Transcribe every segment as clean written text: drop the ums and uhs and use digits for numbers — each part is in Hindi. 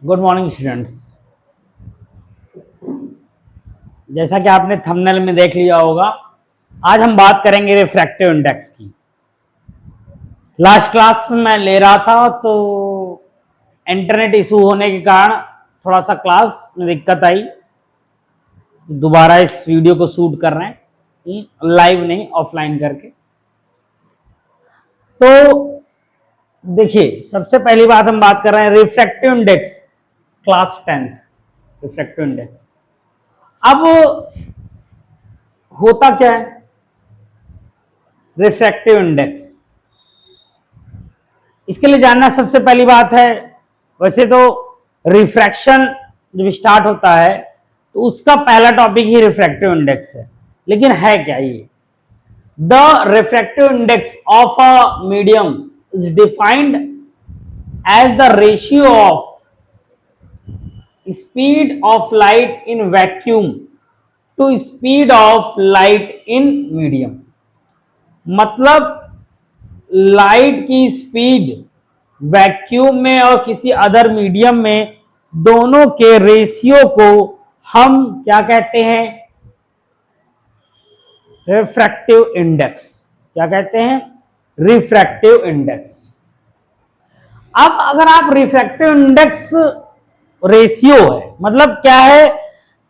Good morning students. जैसा कि आपने थंबनेल में देख लिया होगा, आज हम बात करेंगे रिफ्रैक्टिव इंडेक्स की। लास्ट क्लास में ले रहा था तो इंटरनेट इशू होने के कारण थोड़ा सा क्लास में दिक्कत आई। दोबारा इस वीडियो को शूट कर रहे हैं, लाइव नहीं, ऑफलाइन करके। तो देखिए, सबसे पहली बात हम बात कर रहे हैं refractive index, class 10th refractive index. अब होता क्या है रिफ्रैक्टिव इंडेक्स, इसके लिए जानना सबसे पहली बात है। वैसे तो रिफ्रैक्शन जब स्टार्ट होता है तो उसका पहला टॉपिक ही रिफ्रैक्टिव इंडेक्स है, लेकिन है क्या ये? The refractive index of a medium is defined as the ratio of speed of light in vacuum to speed of light in medium. मतलब लाइट की स्पीड वैक्यूम में और किसी अदर मीडियम में, दोनों के रेशियो को हम क्या कहते हैं? Refractive index. क्या कहते हैं? Refractive index. अब अगर आप रिफ्रैक्टिव इंडेक्स रेशियो है, मतलब क्या है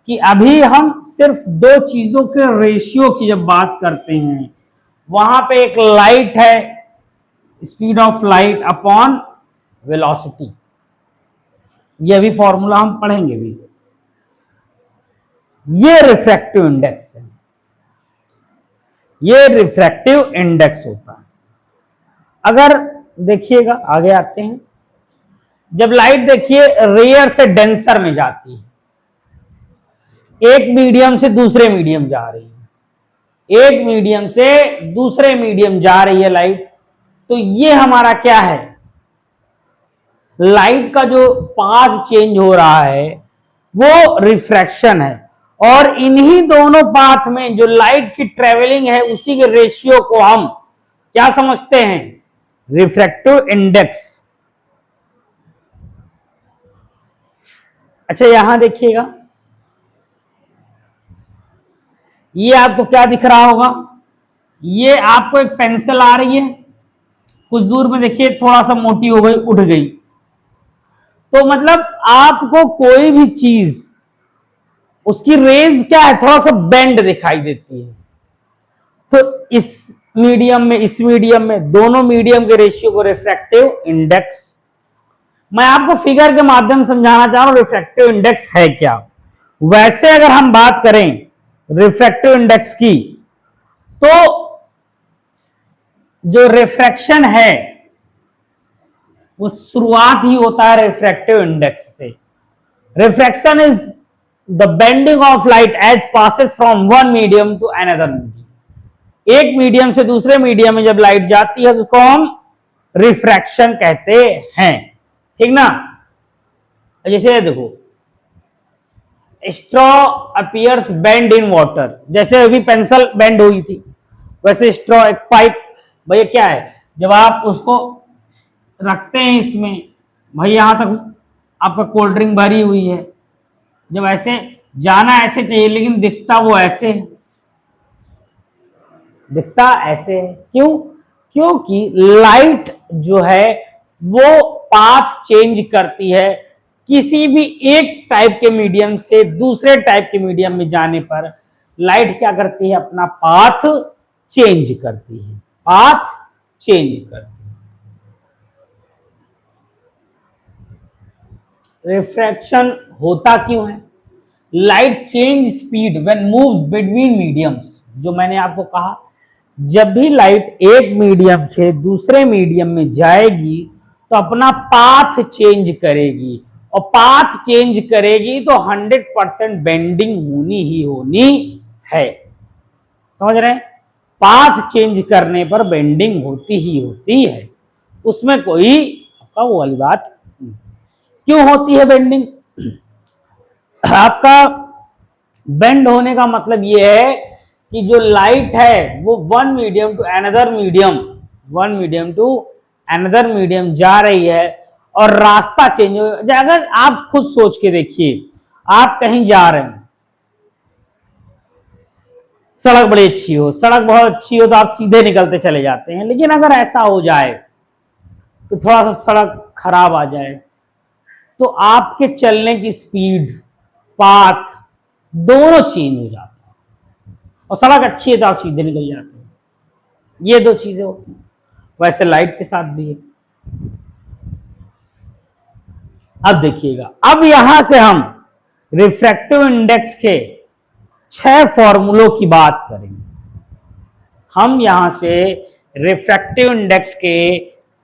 कि अभी हम सिर्फ दो चीजों के रेशियो की जब बात करते हैं, वहां पे एक लाइट है, speed of light upon velocity. यह भी फॉर्मूला हम पढ़ेंगे भी। ये रिफ्रैक्टिव इंडेक्स है, ये रिफ्रैक्टिव इंडेक्स होता है। अगर देखिएगा, आगे आते हैं, जब लाइट देखिए रेयर से डेंसर में जाती है, एक मीडियम से दूसरे मीडियम जा रही है, एक मीडियम से दूसरे मीडियम जा रही है लाइट, तो ये हमारा क्या है? लाइट का जो पाथ चेंज हो रहा है वो रिफ्रैक्शन है, और इन्हीं दोनों पाथ में जो लाइट की ट्रेवलिंग है उसी के रेशियो को हम क्या समझते हैं? Refractive index. अच्छा, यहां देखिएगा, ये आपको क्या दिख रहा होगा? ये आपको एक पेंसिल आ रही है, कुछ दूर में देखिए थोड़ा सा मोटी हो गई, उठ गई। तो मतलब आपको कोई भी चीज, उसकी रेज क्या है? थोड़ा सा बेंड दिखाई देती है। तो इस मीडियम में, इस मीडियम में, दोनों मीडियम के रेशियो को रिफ्रैक्टिव इंडेक्स। मैं आपको फिगर के माध्यम से समझाना चाह रहा हूं रिफ्रैक्टिव इंडेक्स है क्या। वैसे अगर हम बात करें रिफ्रैक्टिव इंडेक्स की, तो जो रिफ्रैक्शन है वो शुरुआत ही होता है रिफ्रैक्टिव इंडेक्स से। Refraction is the bending of light as passes from one medium to another medium. एक मीडियम से दूसरे मीडियम में जब लाइट जाती है तो उसको हम रिफ्रैक्शन कहते हैं, ठीक ना? जैसे देखो, straw appears bend in water, जैसे अभी पेंसिल बेंड हुई थी, वैसे स्ट्रॉ एक पाइप, भैया क्या है, जब आप उसको रखते हैं इसमें, भाई यहां तक आपका कोल्ड ड्रिंक भरी हुई है, जब ऐसे जाना ऐसे चाहिए, लेकिन दिखता वो ऐसे है, दिखता ऐसे है। क्यों? क्योंकि लाइट जो है वो पाथ चेंज करती है किसी भी एक टाइप के मीडियम से दूसरे टाइप के मीडियम में जाने पर। लाइट क्या करती है? अपना पाथ चेंज करती है, पाथ चेंज करती है। रिफ्रैक्शन होता क्यों है? Light change speed when move between mediums. जो मैंने आपको कहा, जब भी लाइट एक मीडियम से दूसरे मीडियम में जाएगी तो अपना पाथ चेंज करेगी, और पाथ चेंज करेगी तो 100% बेंडिंग होनी ही होनी है। समझ रहे हैं? पाथ चेंज करने पर बेंडिंग होती ही होती है, उसमें कोई आपका वो वाली बात नहीं। क्यों होती है बेंडिंग? आपका बेंड होने का मतलब यह है कि जो लाइट है वो one medium to another medium, one medium to another medium जा रही है, और रास्ता चेंज हो। अगर आप खुद सोच के देखिए, आप कहीं जा रहे हैं, सड़क बड़ी अच्छी हो, सड़क बहुत अच्छी हो तो आप सीधे निकलते चले जाते हैं, लेकिन अगर ऐसा हो जाए तो थोड़ा सा सड़क खराब आ जाए तो आपके चलने की स्पीड, पाथ दोनों चेंज हो जाता है। और सड़क अच्छी है तो आप सीधे निकल जाते हैं। ये दो चीजें होती हैं। वैसे लाइट के साथ भी है। अब देखिएगा, अब यहां से हम रिफ्रैक्टिव इंडेक्स के 6 फॉर्मूलों की बात करेंगे। हम यहां से रिफ्रैक्टिव इंडेक्स के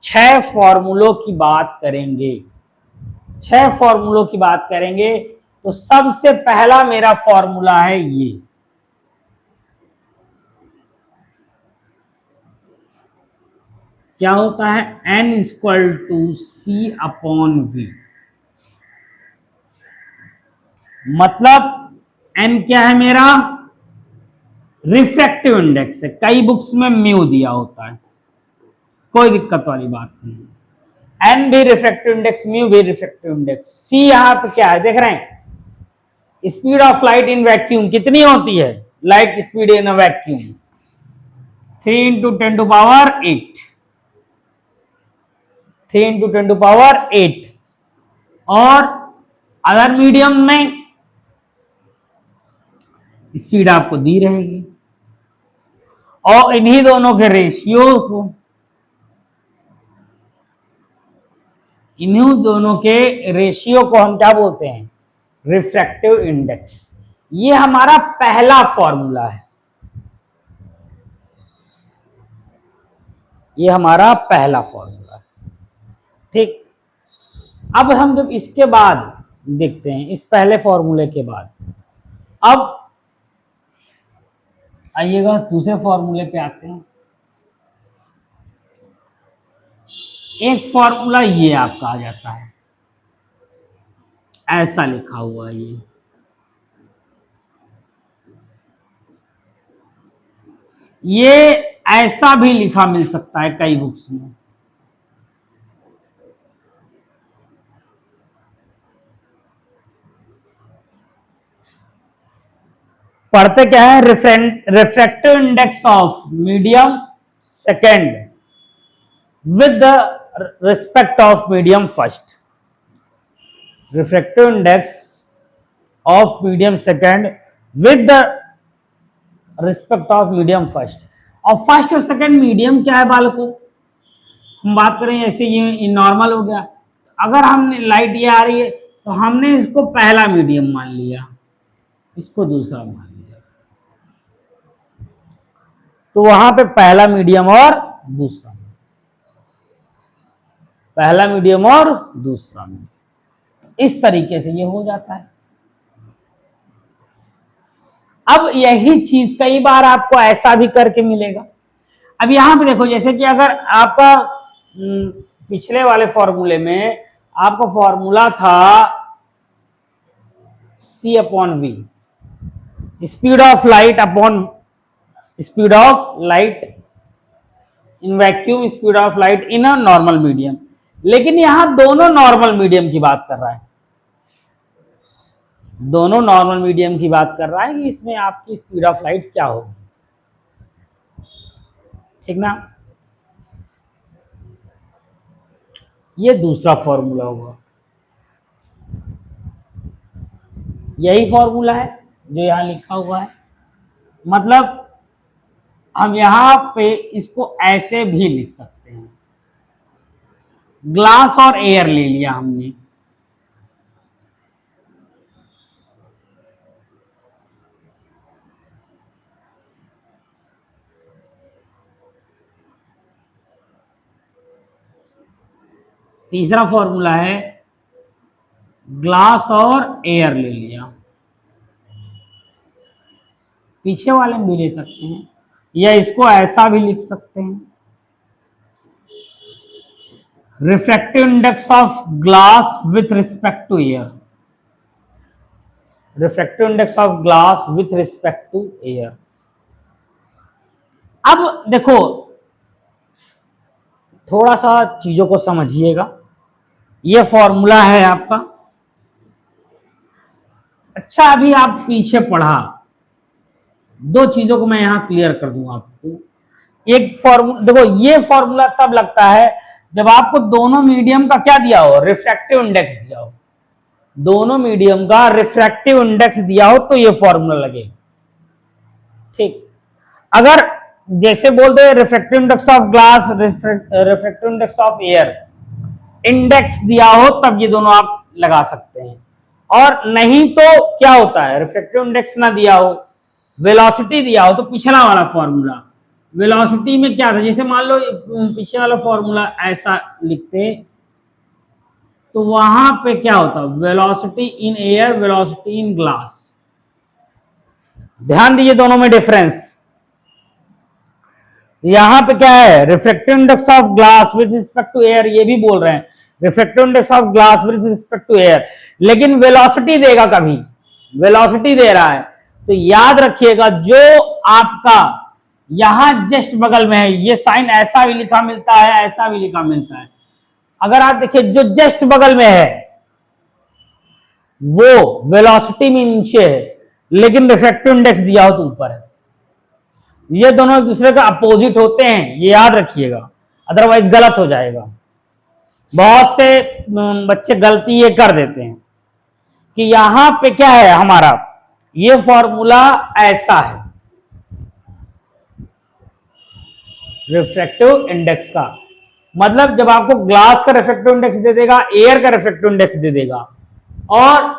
6 फॉर्मूलों की बात करेंगे। 6 फॉर्मूलों की बात करेंगे। तो सबसे पहला मेरा फॉर्मूला है ये, क्या होता है, n equal to C upon V. मतलब n क्या है मेरा, रिफ्रैक्टिव इंडेक्स है। कई बुक्स में म्यू दिया होता है, कोई दिक्कत वाली बात नहीं। n भी रिफ्रैक्टिव इंडेक्स, म्यू भी रिफ्रैक्टिव इंडेक्स। c यहां पे क्या है देख रहे हैं, speed of light in vacuum कितनी होती है, light speed in a vacuum 3 into 10 to power 8, 3 into 10 to power 8। और अदर मीडियम में स्पीड आपको दी रहेगी। और इन्हीं दोनों के रेशियो को, इन्हीं दोनों के रेशियो को हम क्या बोलते हैं, रिफ्रैक्टिव इंडेक्स। ये हमारा पहला फॉर्मूला है, ये हमारा पहला फॉर्मूला है। ठीक, अब हम जब इसके बाद देखते हैं, इस पहले फॉर्मूले के बाद अब आइएगा दूसरे फॉर्मूले पे आते हैं। एक फॉर्मूला ये आपका आ जाता है, ऐसा लिखा हुआ है ये ऐसा भी लिखा मिल सकता है कई बुक्स में। पढ़ते क्या है, refractive index of medium second with the respect of medium first. Refractive index of medium second with the respect of medium first. और फर्स्ट और सेकेंड मीडियम क्या है बालकों, हम बात करें ऐसे ये नॉर्मल हो गया। अगर हमने लाइट ये आ रही है तो हमने इसको पहला मीडियम मान लिया, इसको दूसरा मान लिया, तो वहां पे पहला मीडियम और दूसरा, पहला मीडियम और दूसरा मीडियम, इस तरीके से ये हो जाता है। अब यही चीज कई बार आपको ऐसा भी करके मिलेगा। अब यहां पे देखो, जैसे कि अगर आपका पिछले वाले फॉर्मूले में आपका फॉर्मूला था C upon V, speed of light upon speed of light in vacuum, speed of light in a normal medium. लेकिन यहां दोनों नॉर्मल मीडियम की बात कर रहा है, दोनों नॉर्मल मीडियम की बात कर रहा है कि इसमें आपकी स्पीड ऑफ लाइट क्या होगी, ठीक ना। ये दूसरा फॉर्मूला होगा, यही फॉर्मूला है जो यहां लिखा हुआ है। मतलब हम यहां पे इसको ऐसे भी लिख सकते हैं, ग्लास और एयर ले लिया हमने, तीसरा फॉर्मूला है ग्लास और एयर ले लिया, पीछे वाले में भी ले सकते हैं या इसको ऐसा भी लिख सकते हैं, refractive index of glass with respect to air, refractive index of glass with respect to air. अब देखो, थोड़ा सा चीजों को समझिएगा। ये फॉर्मूला है आपका। अच्छा, अभी आप पीछे पढ़ा, दो चीजों को मैं यहां क्लियर कर दूं आपको। एक फॉर्मूला देखो, ये फॉर्मूला तब लगता है जब आपको दोनों मीडियम का क्या दिया हो, रिफ्रैक्टिव इंडेक्स दिया हो। दोनों मीडियम का रिफ्रैक्टिव इंडेक्स दिया हो तो ये फॉर्मूला लगेगा। ठीक, अगर जैसे बोलते हैं refractive index of glass, refractive index of air, index दिया हो तब ये दोनों आप लगा सकते हैं। और नहीं तो क्या होता है, रिफ्रैक्टिव इंडेक्स ना दिया हो, वेलोसिटी दिया हो, तो पिछला वाला फॉर्मूला, वेलोसिटी में क्या था, जैसे मान लो पीछे वाला फॉर्मूला ऐसा लिखते तो वहां पे क्या होता, velocity in air, velocity in glass. ध्यान दीजिए दोनों में डिफरेंस। यहां पे क्या है, refractive index of glass with respect to air, ये भी बोल रहे हैं refractive index of glass with respect to air, लेकिन वेलोसिटी देगा, कभी वेलोसिटी दे रहा है तो याद रखिएगा जो आपका यहां जस्ट बगल में है, ये साइन ऐसा भी लिखा मिलता है, ऐसा भी लिखा मिलता है। अगर आप देखिए जो जस्ट बगल में है वो वेलोसिटी में नीचे है, लेकिन रिफ्रैक्टिव इंडेक्स दिया हो तो ऊपर है। ये दोनों एक दूसरे का अपोजिट होते हैं, ये याद रखिएगा, अदरवाइज गलत हो जाएगा। बहुत से बच्चे गलती ये कर देते हैं कि यहां पे क्या है हमारा, ये फॉर्मूला ऐसा है रिफ्रैक्टिव इंडेक्स का, मतलब जब आपको ग्लास का रिफ्रैक्टिव इंडेक्स दे देगा, एयर का रिफ्रैक्टिव इंडेक्स दे देगा, और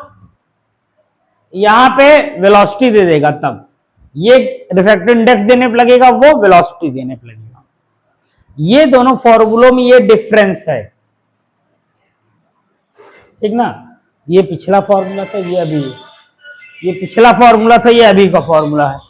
यहां पे वेलोसिटी दे देगा, तब ये रिफ्रैक्टिव इंडेक्स देने पर लगेगा, वो वेलोसिटी देने पर लगेगा। ये दोनों फॉर्मूलों में ये डिफरेंस है, ठीक ना। ये पिछला फॉर्मूला था, ये अभी, ये पिछला फॉर्मूला था, ये अभी का फॉर्मूला है।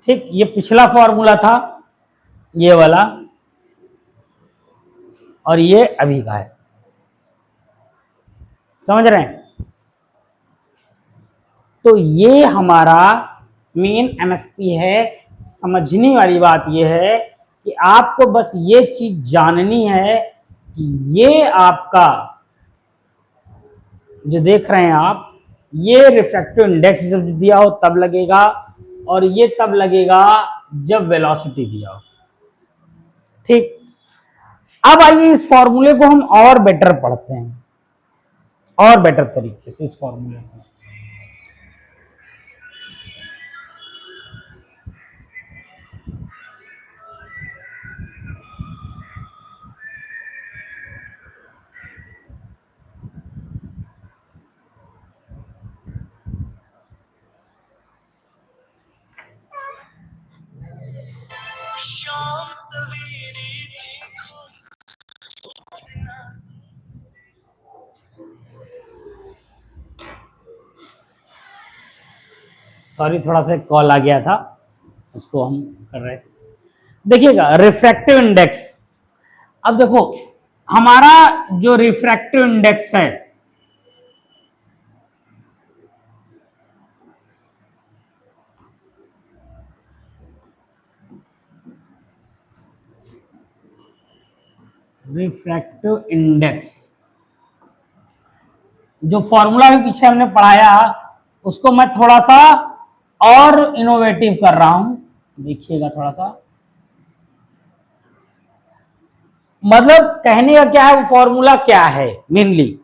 ठीक, ये पिछला फॉर्मूला था ये वाला, और ये अभी का है, समझ रहे हैं। तो ये हमारा मेन एमएसपी है। समझने वाली बात ये है कि आपको बस ये चीज जाननी है कि ये आपका जो देख रहे हैं आप, ये रिफ्रैक्टिव इंडेक्स जब दिया हो तब लगेगा, और ये तब लगेगा जब वेलोसिटी दिया हो। ठीक, अब आइए इस फॉर्मूले को हम और बेटर पढ़ते हैं, और बेटर तरीके से इस फॉर्मूले को। सॉरी, थोड़ा सा कॉल आ गया था, उसको हम कर रहे थे। देखिएगा रिफ्रैक्टिव इंडेक्स, अब देखो हमारा जो रिफ्रैक्टिव इंडेक्स है, रिफ्रैक्टिव इंडेक्स जो फॉर्मूला भी पीछे हमने पढ़ाया, उसको मैं थोड़ा सा और इनोवेटिव कर रहा हूं, देखिएगा थोड़ा सा। मतलब कहने का क्या है, वो फॉर्मूला क्या है मेनली,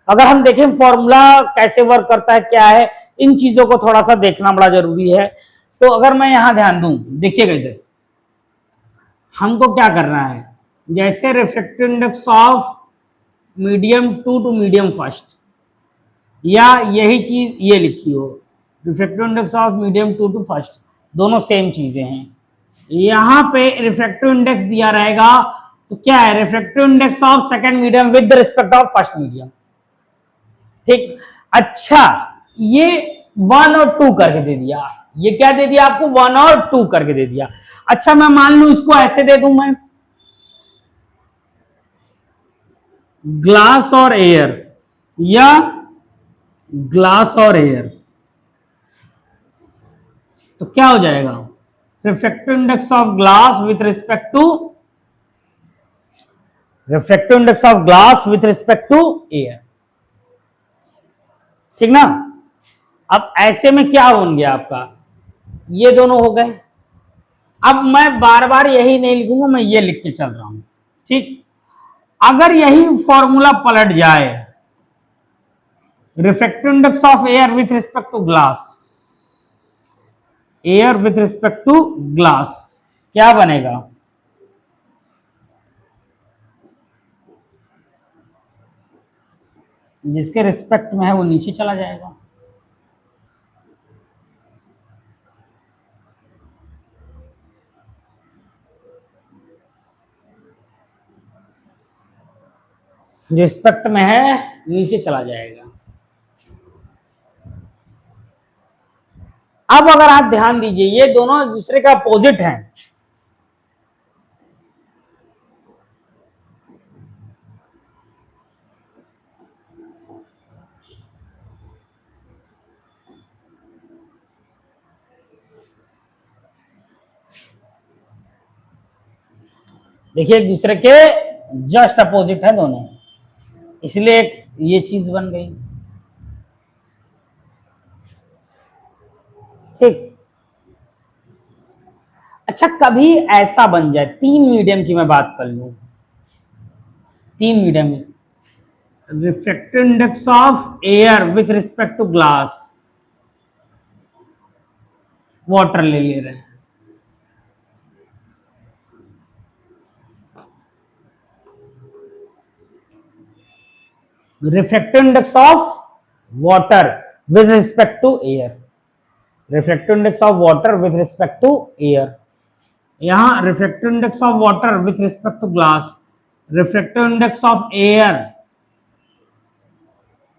अगर हम देखें फॉर्मूला कैसे वर्क करता है, क्या है, इन चीजों को थोड़ा सा देखना बड़ा जरूरी है। तो अगर मैं यहां ध्यान दूं, देखिएगा इधर हमको क्या करना है, जैसे refractive index of medium to medium first, या यही चीज ये लिखी हो, refractive index of medium to first, दोनों सेम चीजें हैं। यहां पे रिफ्रैक्टिव इंडेक्स दिया रहेगा तो क्या है, refractive index of second medium with respect of first medium. ठीक, अच्छा ये 1 और 2 करके दे दिया, ये क्या दे दिया आपको, 1 और 2 करके दे दिया। अच्छा मैं मान लू इसको ऐसे दे दूं, मैं ग्लास और एयर या ग्लास और एयर, तो क्या हो जाएगा? Refractive index of glass with respect to refractive index of glass with respect to air, ठीक ना। अब ऐसे में क्या होंगे आपका, ये दोनों हो गए। अब मैं बार बार यही नहीं लिखूंगा, मैं ये लिख के चल रहा हूं, ठीक। अगर यही फॉर्मूला पलट जाए, refractive index of air with respect to glass, air with respect to glass, क्या बनेगा? जिसके रिस्पेक्ट में है वो नीचे चला जाएगा। जो रिस्पेक्ट में है नीचे चला जाएगा। अब अगर आप ध्यान दीजिए, ये दोनों दूसरे का अपोजिट हैं। देखिए एक दूसरे के जस्ट अपोजिट है दोनों, इसलिए ये चीज बन गई, ठीक। अच्छा, कभी ऐसा बन जाए, तीन मीडियम की मैं बात कर लूं, तीन medium, refractive index of air with respect to glass, water ले रहे हैं, refractive index of water with respect to air, refractive index of water with respect to air, यहां refractive index of water with respect to glass, refractive index of air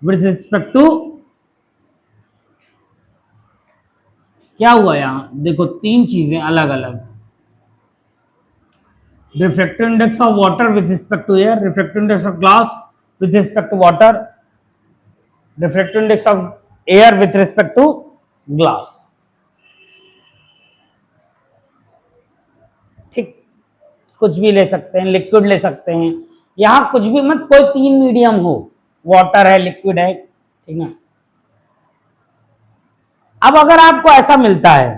with respect to, क्या हुआ यहां देखो, तीन चीजें अलग अलग, refractive index of water with respect to air, refractive index of glass with respect to water, refractive index of air with respect to glass, ठीक। कुछ भी ले सकते हैं, लिक्विड ले सकते हैं, यहां कुछ भी मत, कोई तीन मीडियम हो, वाटर है, लिक्विड है, ठीक ना। अब अगर आपको ऐसा मिलता है,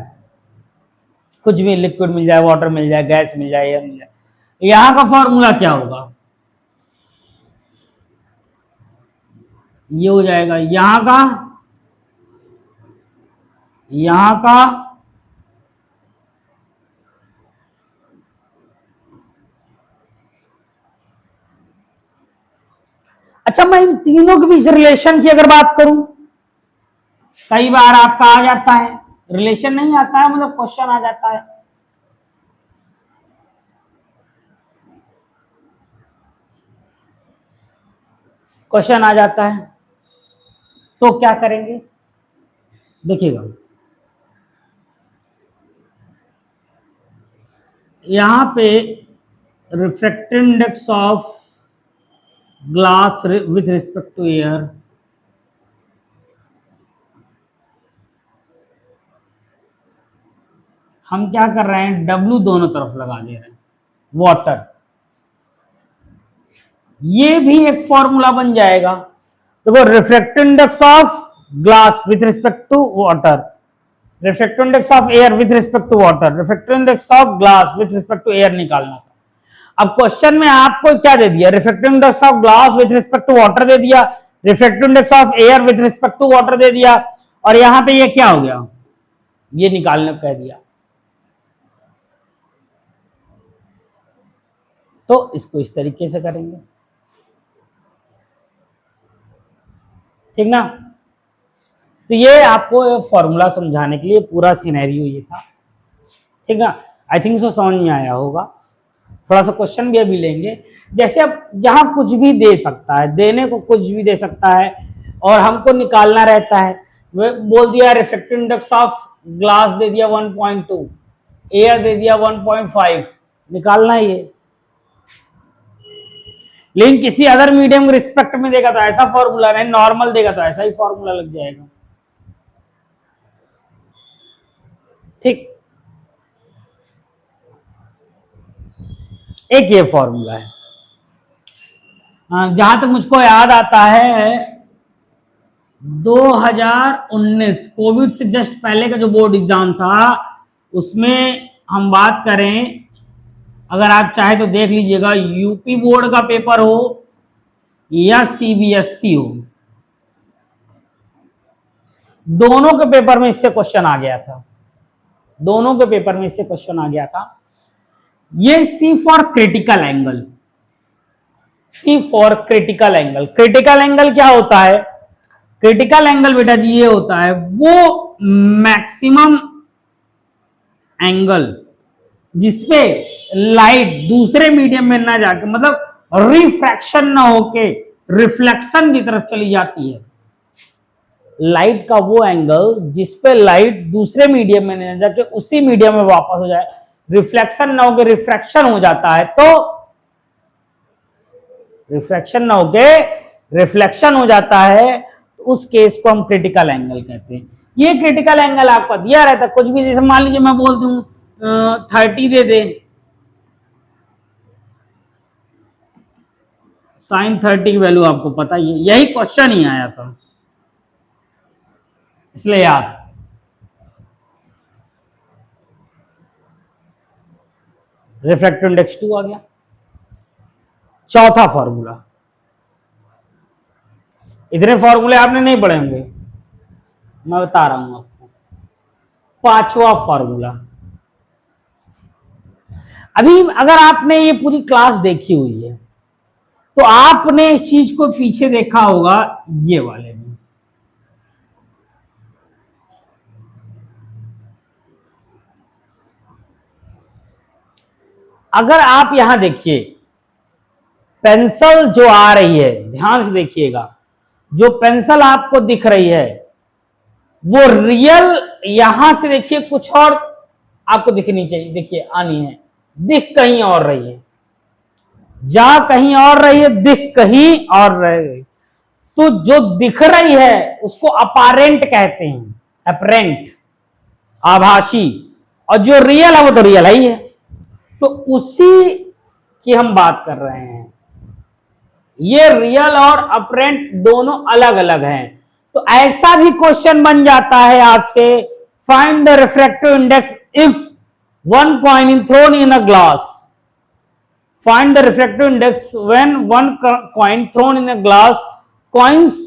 कुछ भी लिक्विड मिल जाए, वाटर मिल जाए, गैस मिल जाए, एयर मिल जाए, यहां का फॉर्मूला क्या होगा? ये हो जाएगा यहां का अच्छा, मैं इन तीनों के बीच रिलेशन की अगर बात करूं, कई बार आपका आ जाता है, रिलेशन नहीं आता है, मतलब क्वेश्चन आ जाता है, क्वेश्चन आ जाता है, तो क्या करेंगे देखिएगा, यहां पे refractive index of glass with respect to air, हम क्या कर रहे हैं, W दोनों तरफ लगा दे रहे हैं, वाटर, ये भी एक फॉर्मूला बन जाएगा। देखो, refractive index of glass with respect to water, refractive index of air with respect to water, refractive index of glass with respect to air निकालना था। अब क्वेश्चन में आपको क्या दे दिया, refractive index of glass with respect to water दे दिया, refractive index of air with respect to water दे दिया, और यहां पे ये क्या हो गया, ये निकालने कह दिया। तो इसको इस तरीके से करेंगे, ठीक ना। तो ये आपको फॉर्मूला समझाने के लिए पूरा सिनेरियो ये था, ठीक ना। आई थिंक सो समझ में आया होगा। थोड़ा सा क्वेश्चन भी अभी लेंगे, जैसे अब यहाँ कुछ भी दे सकता है, देने को कुछ भी दे सकता है, और हमको निकालना रहता है। वे बोल दिया रिफ्रैक्टिव इंडेक्स ऑफ ग्लास दे दिया 1.2, एयर दे दिया 1.5, निकालना है ये। लेकिन किसी अदर मीडियम के रिस्पेक्ट में देगा तो ऐसा फॉर्मूला नहीं, नॉर्मल देगा तो ऐसा ही फॉर्मूला लग जाएगा। ठीक, एक ये फॉर्मूला है। जहां तक मुझको याद आता है 2019 कोविड से जस्ट पहले का जो बोर्ड एग्जाम था उसमें हम बात करें, अगर आप चाहे तो देख लीजिएगा, यूपी बोर्ड का पेपर हो या सीबीएसई हो, दोनों के पेपर में इससे क्वेश्चन आ गया था। दोनों के पेपर में इससे क्वेश्चन आ गया था। ये C for critical angle, C for critical angle. Critical angle क्या होता है? क्रिटिकल एंगल बेटा जी ये होता है वो मैक्सिमम एंगल जिसपे लाइट दूसरे मीडियम में ना जाके, मतलब रिफ्रैक्शन ना होके रिफ्लेक्शन की तरफ चली जाती है। लाइट का वो एंगल जिसपे लाइट दूसरे मीडियम में ना जाके उसी मीडियम में वापस हो जाए, रिफ्लेक्शन ना होके रिफ्रैक्शन हो जाता है, तो रिफ्रैक्शन ना होके रिफ्लेक्शन हो जाता है, तो उस केस को हम क्रिटिकल एंगल कहते हैं। ये क्रिटिकल एंगल आपका दिया रहता है कुछ भी, जैसे मान लीजिए मैं बोल दूं 30 दे दे, साइन 30 की वैल्यू आपको पता ही है, यही क्वेश्चन ही आया था इसलिए याद। रिफ्रैक्टिव इंडेक्स 2 आ गया। चौथा फॉर्मूला, इतने फॉर्मूले आपने नहीं पढ़े होंगे, मैं बता रहा हूं आपको। पांचवा फॉर्मूला, अभी अगर आपने ये पूरी क्लास देखी हुई है तो आपने इस चीज को पीछे देखा होगा, ये वाले में। अगर आप यहां देखिए, पेंसिल जो आ रही है, ध्यान से देखिएगा, जो पेंसिल आपको दिख रही है वो रियल, यहां से देखिए कुछ और आपको दिखनी चाहिए, देखिए आनी है, दिख कहीं और रही है, जा कहीं और रही है, दिख कहीं और रही। तो जो दिख रही है उसको अपारेंट कहते हैं, अपरेंट, आभासी, और जो रियल है वो तो रियल ही है। तो उसी की हम बात कर रहे हैं। ये रियल और अपरेंट दोनों अलग अलग हैं। तो ऐसा भी क्वेश्चन बन जाता है आपसे, find the refractive index if one coin is thrown in a glass. Find the refractive index when one coin thrown in a glass, coin's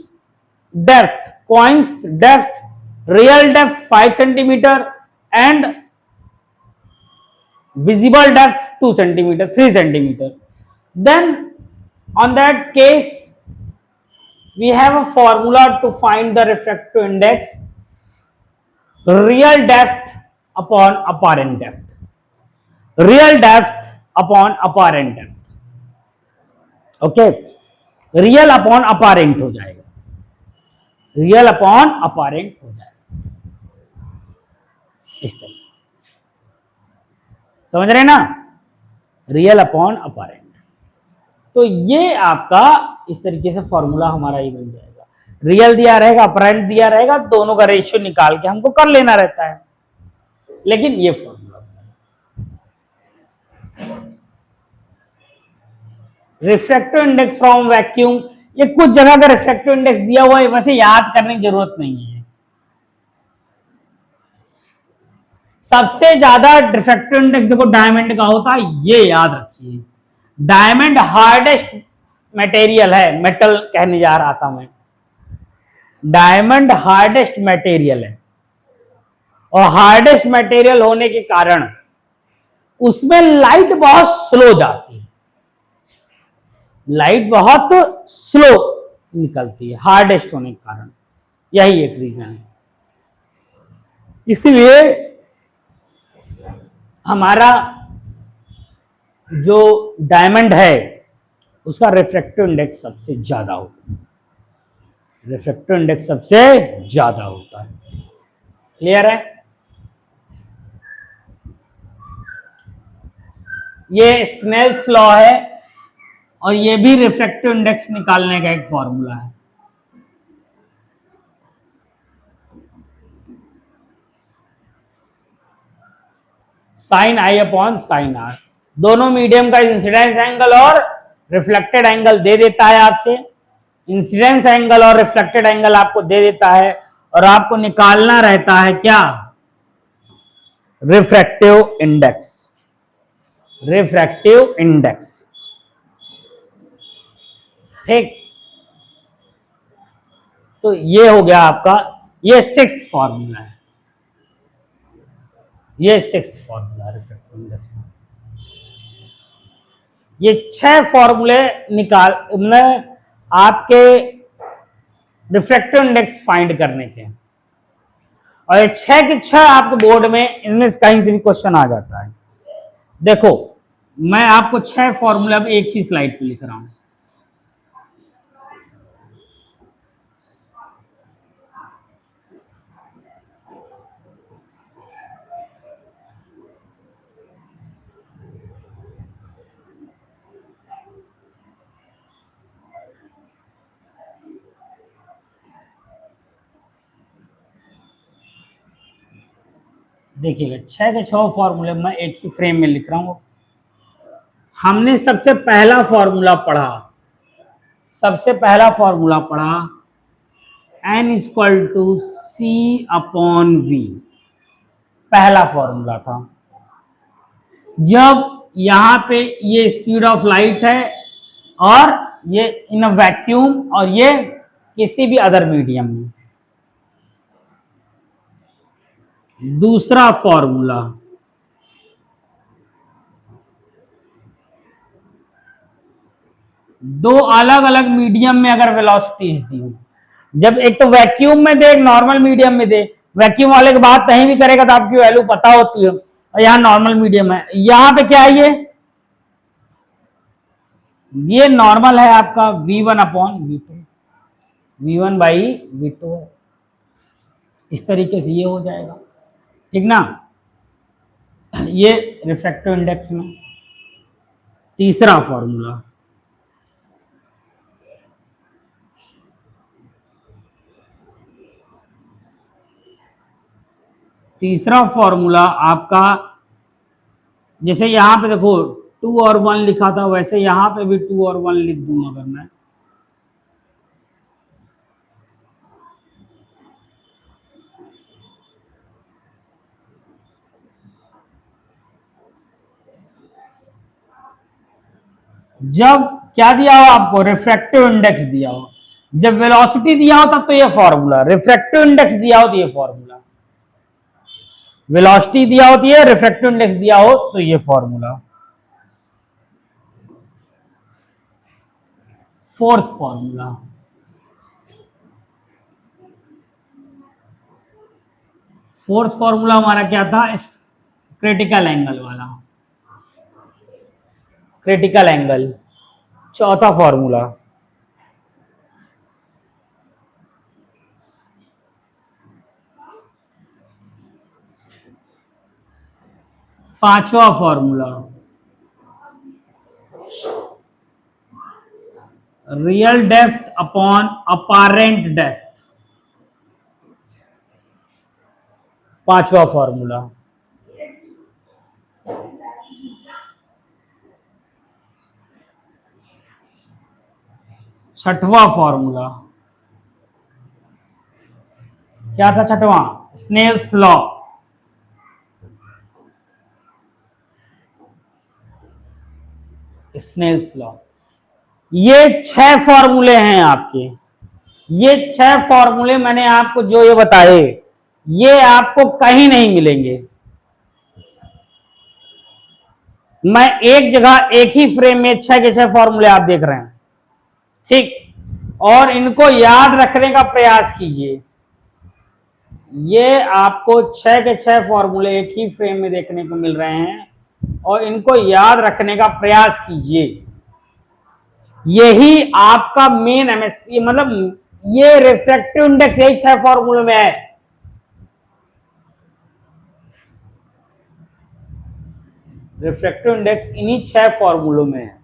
depth, real depth 5 centimeter and visible depth 2 centimeter, 3 centimeter. Then on that case we have a formula to find the refractive index, real depth upon apparent depth, real depth upon apparent depth. Okay, real upon apparent हो जाएगा, रियल अपॉन अपारेंट हो जाएगा, इस तरह समझ रहे ना, रियल अपॉन अपारेंट। तो ये आपका इस तरीके से फॉर्मूला हमारा ये बन जाएगा, रियल दिया रहेगा, अपारेंट दिया रहेगा, दोनों का रेशियो निकाल के हमको कर लेना रहता है, लेकिन ये formula. Refractive index from vacuum, ये कुछ जगह का रिफ्रैक्टिव इंडेक्स दिया हुआ है, वैसे याद करने की जरूरत नहीं है। सबसे ज्यादा रिफ्रैक्टिव इंडेक्स देखो डायमंड का होता है, ये याद रखिए। डायमंड हार्डेस्ट मटेरियल है, मेटल कहने जा रहा था मैं, डायमंड हार्डेस्ट मटेरियल है, और हार्डेस्ट मटेरियल होने के कारण उसमें लाइट बहुत स्लो जाती है, लाइट बहुत स्लो निकलती है हार्डेस्ट होने के कारण, यही एक रीजन है। इसीलिए हमारा जो डायमंड है उसका रिफ्रैक्टिव इंडेक्स सबसे ज्यादा होता है, रिफ्रैक्टिव इंडेक्स सबसे ज्यादा होता है। क्लियर है? ये स्नेल्स लॉ है, और ये भी रिफ्रैक्टिव इंडेक्स निकालने का एक फॉर्मूला है। Sine I upon sine R, दोनों मीडियम का इंसिडेंस एंगल और रिफ्लेक्टेड एंगल दे देता है आपसे। इंसिडेंस एंगल और रिफ्लेक्टेड एंगल आपको दे देता है और आपको निकालना रहता है क्या, रिफ्रैक्टिव इंडेक्स। रिफ्रैक्टिव इंडेक्स, ठीक। तो ये हो गया आपका, ये सिक्स्थ फॉर्मूला है, ये सिक्स्थ फॉर्मूला रिफ्रैक्टिव इंडेक्स। ये 6 फॉर्मूले निकाल में आपके रिफ्रैक्टिव इंडेक्स फाइंड करने के, और ये 6 के 6 आपके बोर्ड में इनमें कहीं से भी क्वेश्चन आ जाता है। देखो मैं आपको 6 फॉर्मूला एक ही स्लाइड पे लिख रहा हूं। देखिएगा 6 के 6 फॉर्मूले मैं एक ही फ्रेम में लिख रहा हूं। हमने सबसे पहला फॉर्मूला पढ़ा, सबसे पहला फॉर्मूला पढ़ा n equal to C upon V, पहला फॉर्मूला था। जब यहां पे ये स्पीड ऑफ लाइट है और ये इन वैक्यूम और ये किसी भी अदर मीडियम में। दूसरा फॉर्मूला, दो अलग अलग मीडियम में अगर वेलोसिटीज दी हो, जब एक तो वैक्यूम में दे, एक नॉर्मल मीडियम में दे, वैक्यूम वाले की बात कहीं भी करेगा तो आपकी वैल्यू पता होती है, और यहाँ नॉर्मल मीडियम है। यहां पे क्या है, ये नॉर्मल है आपका v1 upon v2, v1 by v2 है। इस तरीके से ये हो जाएगा, ठीक ना। ये रिफ्रैक्टिव इंडेक्स में तीसरा फॉर्मूला। तीसरा फॉर्मूला आपका, जैसे यहां पे देखो 2 और 1 लिखा था, वैसे यहां पे भी 2 और 1 लिख दूं अगर मैं, जब क्या दिया हो आपको, रिफ्रैक्टिव इंडेक्स दिया हो। जब वेलोसिटी दिया हो तब तो ये फॉर्मूला, रिफ्रैक्टिव इंडेक्स दिया हो तो ये फॉर्मूला। वेलोसिटी दिया होती है, रिफ्रैक्टिव इंडेक्स दिया हो तो ये formula. Fourth formula, fourth formula हमारा क्या था, इस क्रिटिकल एंगल वाला, क्रिटिकल एंगल। चौथा फॉर्मूला, पांचवा formula, real depth upon apparent depth, पांचवा फॉर्मूला। छठवां फॉर्मूला क्या था, छठवां स्नेल्स लॉ। Snell's law. ये 6 फॉर्मूले हैं आपके, ये 6 फॉर्मूले मैंने आपको जो ये बताए, ये आपको कहीं नहीं मिलेंगे। मैं एक जगह एक ही फ्रेम में 6 के 6 फॉर्मूले आप देख रहे हैं, ठीक। और इनको याद रखने का प्रयास कीजिए। ये आपको 6 के 6 फॉर्मूले एक ही फ्रेम में देखने को मिल रहे हैं, और इनको याद रखने का प्रयास कीजिए। यही आपका मेन एमएसपी, मतलब ये रिफ्रैक्टिव इंडेक्स यही 6 फॉर्मूले में है। रिफ्रैक्टिव इंडेक्स इन्हीं 6 फॉर्मूलों में है।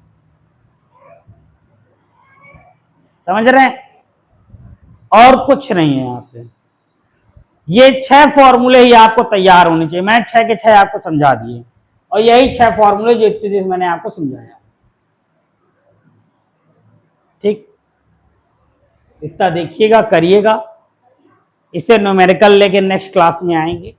समझ रहे हैं? और कुछ नहीं है यहाँ पे। ये 6 फॉर्मूले ही आपको तैयार होने चाहिए। मैं 6 के 6 आपको समझा दिए, और यही 6 फॉर्मूले जो इतनी देर मैंने आपको समझाया। ठीक, इतना देखिएगा, करिएगा। इसे न्यूमेरिकल लेके नेक्स्ट क्लास में आएंगे।